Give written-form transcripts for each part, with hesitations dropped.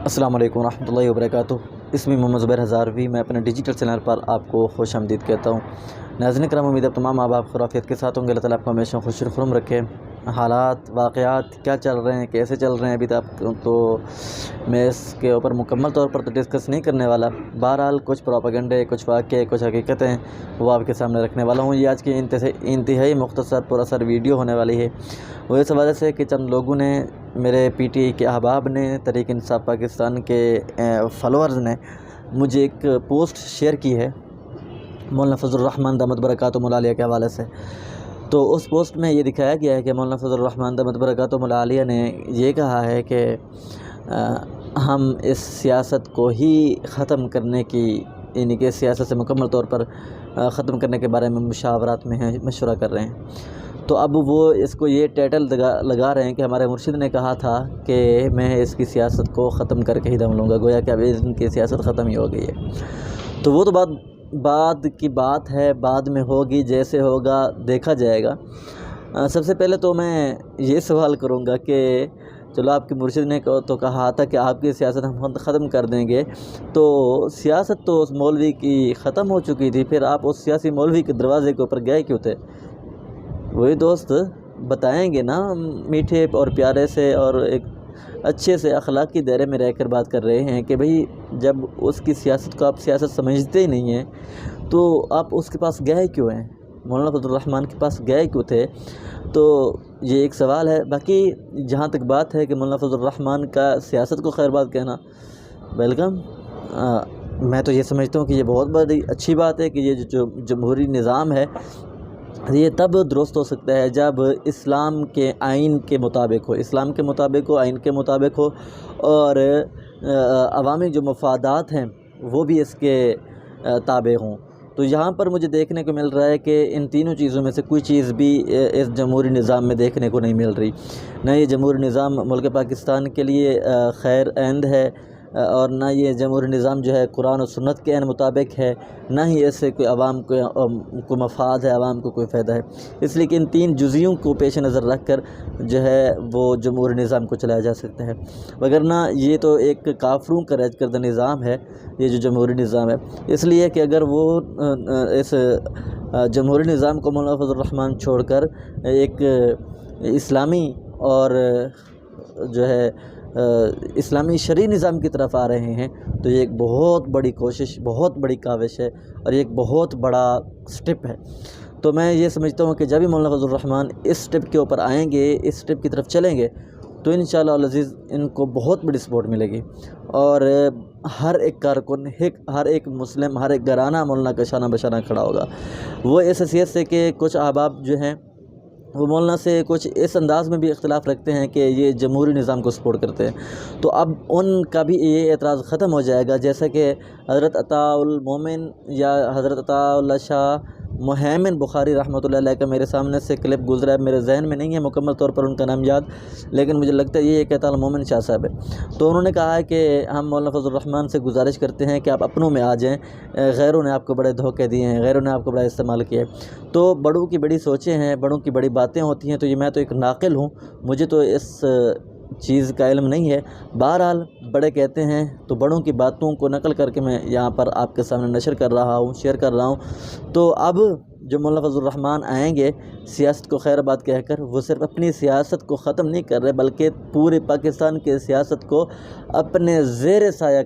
السلام علیکم ورحمۃ اللہ وبرکاتہ۔ اسمی محمد زبیر ہزاروی، میں اپنے ڈیجیٹل چینل پر آپ کو خوش آمدید کہتا ہوں۔ ناظرین کرام، امید ہے تمام ماں باپ خرافیت کے ساتھ ہوں گے۔ اللہ تعالیٰ آپ کو ہمیشہ خوش خرم رکھے۔ حالات واقعات کیا چل رہے ہیں، کیسے چل رہے ہیں ابھی تک تو میں اس کے اوپر مکمل طور پر تو ڈسکس نہیں کرنے والا۔ بہرحال کچھ پروپیگنڈے، کچھ واقعے، کچھ حقیقتیں وہ آپ کے سامنے رکھنے والا ہوں۔ یہ آج کی انتہائی مختصر پر اثر ویڈیو ہونے والی ہے۔ وہ اس حوالے سے کہ چند لوگوں نے، میرے پی ٹی آئی کے احباب نے، تحریک انصاف پاکستان کے فالورز نے مجھے ایک پوسٹ شیئر کی ہے مولانا فضل الرحمان دامت برکاتہم العالیہ کے حوالے سے۔ تو اس پوسٹ میں یہ دکھایا گیا ہے کہ مولانا فضل الرحمان دامت برکاتہم العالیہ نے یہ کہا ہے کہ ہم اس سیاست کو ہی ختم کرنے کی، یعنی کہ سیاست سے مکمل طور پر ختم کرنے کے بارے میں مشاورات میں ہیں، مشورہ کر رہے ہیں۔ تو اب وہ اس کو یہ ٹائٹل لگا رہے ہیں کہ ہمارے مرشد نے کہا تھا کہ میں اس کی سیاست کو ختم کر کے ہی دم لوں گا، گویا کہ اب ان کی سیاست ختم ہی ہو گئی ہے۔ تو وہ تو بعد کی بات ہے، بعد میں ہوگی، جیسے ہوگا دیکھا جائے گا۔ سب سے پہلے تو میں یہ سوال کروں گا کہ چلو آپ کے مرشد نے تو کہا تھا کہ آپ کی سیاست ہم ختم کر دیں گے، تو سیاست تو اس مولوی کی ختم ہو چکی تھی، پھر آپ اس سیاسی مولوی کے دروازے کے اوپر گئے کیوں تھے؟ وہی دوست بتائیں گے نا، میٹھے اور پیارے سے اور ایک اچھے سے اخلاقی دائرے میں رہ کر بات کر رہے ہیں کہ بھئی جب اس کی سیاست کو آپ سیاست سمجھتے ہی نہیں ہیں تو آپ اس کے پاس گئے کیوں ہیں؟ مولانا فضل الرحمان کے پاس گئے کیوں تھے؟ تو یہ ایک سوال ہے۔ باقی جہاں تک بات ہے کہ مولانا فضل الرحمان کا سیاست کو خیر بات کہنا، ویلکم۔ میں تو یہ سمجھتا ہوں کہ یہ بہت بڑی اچھی بات ہے کہ یہ جو جمہوری نظام ہے یہ تب درست ہو سکتا ہے جب اسلام کے آئین کے مطابق ہو، اسلام کے مطابق ہو، آئین کے مطابق ہو، اور عوامی جو مفادات ہیں وہ بھی اس کے تابع ہوں۔ تو یہاں پر مجھے دیکھنے کو مل رہا ہے کہ ان تینوں چیزوں میں سے کوئی چیز بھی اس جمہوری نظام میں دیکھنے کو نہیں مل رہی۔ نہ یہ جمہوری نظام ملک پاکستان کے لیے خیر آئند ہے، اور نہ یہ جمہوری نظام جو ہے قرآن و سنت کے عین مطابق ہے، نہ ہی اس سے کوئی عوام کو مفاد ہے، عوام کو کوئی فائدہ ہے۔ اس لیے کہ ان تین جزیوں کو پیش نظر رکھ کر جو ہے وہ جمہوری نظام کو چلایا جا سکتا ہے، وگرنہ یہ تو ایک کافروں کا رائج کردہ نظام ہے یہ جو جمہوری نظام ہے۔ اس لیے کہ اگر وہ اس جمہوری نظام کو مولانا فضل الرحمان چھوڑ کر ایک اسلامی اور جو ہے اسلامی شرعی نظام کی طرف آ رہے ہیں تو یہ ایک بہت بڑی کوشش، بہت بڑی کاوش ہے، اور یہ ایک بہت بڑا سٹیپ ہے۔ تو میں یہ سمجھتا ہوں کہ جب بھی مولانا فضل الرحمان اس سٹیپ کے اوپر آئیں گے، اس سٹیپ کی طرف چلیں گے، تو انشاءاللہ العزیز ان کو بہت بڑی سپورٹ ملے گی، اور ہر ایک کارکن، ہر ایک مسلم، ہر ایک گھرانہ مولانا کا شانہ بشانہ کھڑا ہوگا۔ وہ اس حیثیت سے کہ کچھ احباب جو ہیں وہ مولانا سے کچھ اس انداز میں بھی اختلاف رکھتے ہیں کہ یہ جمہوری نظام کو سپورٹ کرتے ہیں، تو اب ان کا بھی یہ اعتراض ختم ہو جائے گا، جیسا کہ حضرت عطاء المومن یا حضرت عطاء اللہ شاہ محمد بخاری رحمۃ اللہ علیہ کا میرے سامنے سے کلپ گزرا ہے، میرے ذہن میں نہیں ہے مکمل طور پر ان کا نام یاد، لیکن مجھے لگتا ہے یہ ایک عطاء المومن شاہ صاحب ہے۔ تو انہوں نے کہا ہے کہ ہم مولانا فضل الرحمان سے گزارش کرتے ہیں کہ آپ اپنوں میں آ جائیں، غیروں نے آپ کو بڑے دھوکے دیے ہیں، غیروں نے آپ کو بڑا استعمال کیا ہے۔ تو بڑوں کی بڑی سوچیں ہیں، بڑوں کی بڑی باتیں ہوتی ہیں، تو یہ میں تو ایک ناقل ہوں، مجھے تو اس چیز کا علم نہیں ہے۔ بہرحال بڑے کہتے ہیں تو بڑوں کی باتوں کو نقل کر کے میں یہاں پر آپ کے سامنے نشر کر رہا ہوں، شیئر کر رہا ہوں۔ تو اب جو مولانا فضل الرحمان آئیں گے سیاست کو خیر بات کہہ کر، وہ صرف اپنی سیاست کو ختم نہیں کر رہے بلکہ پورے پاکستان کی سیاست کو اپنے زیر سایہ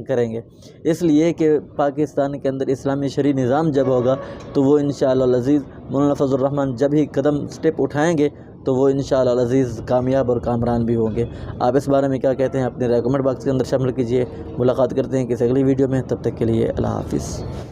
کریں گے، اس لیے کہ پاکستان کے اندر اسلامی شرعی نظام جب ہوگا تو وہ انشاءاللہ العزیز مولانا فضل الرحمان جب ہی قدم سٹیپ اٹھائیں گے تو وہ انشاءاللہ العزیز کامیاب اور کامران بھی ہوں گے۔ آپ اس بارے میں کیا کہتے ہیں اپنے رائے کمنٹ باکس کے اندر شامل کیجیے۔ ملاقات کرتے ہیں کسی اگلی ویڈیو میں، تب تک کے لیے اللہ حافظ۔